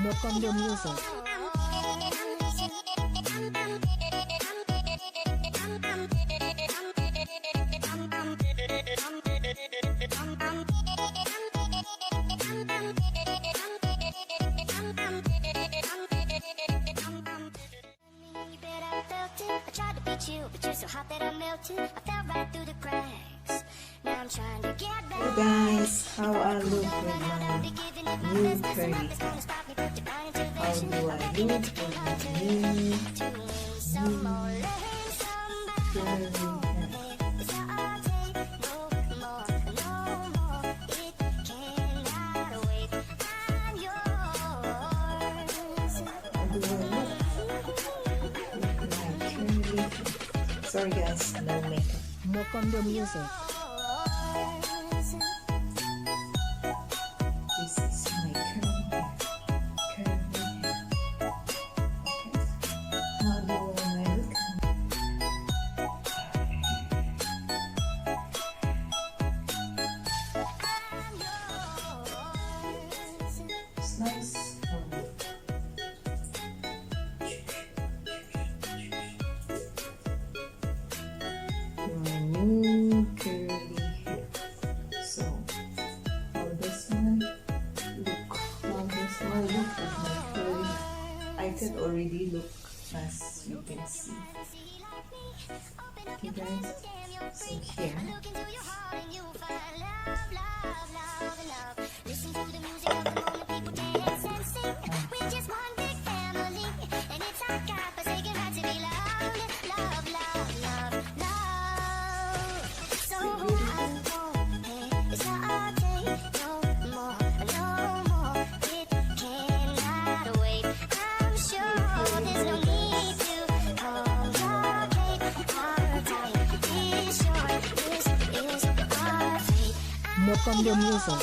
Mokondo Music. I tried to beat you, but you're so hot that I melted. I fell right through the cracks. Now I'm trying to get back. Hey guys, how I look with my new curly hair. How do I look with my new curly hair? Sorry guys, no makeup. Mokondo Music. This is my curly hair. Curly hair. Okay. How do I look? It's nice. My new curly hair. So how does my look? How does my look with my curly hair? I can already look as you can see. Okay guys, so here. Mokondo Music.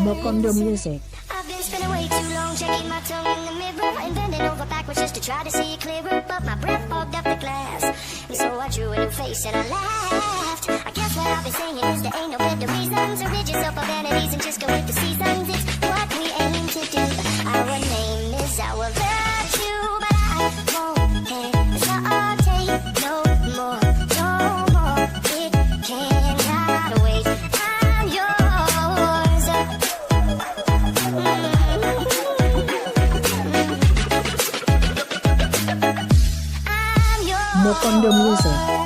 Mokondo Music. I've been spending way too long checking my tongue in the mirror and bending over backwards just to try to see it clearer, but my breath fogged up the glass, and so I drew a new face and I laughed. I guess what I've been saying is there ain't no better reason, so rid yourself of vanities and just go with the seasons. It's what we aim to do. Our name is our virtue, but I won't hesitate no more, no more. It cannot wait. I'm yours. Mokondo Music.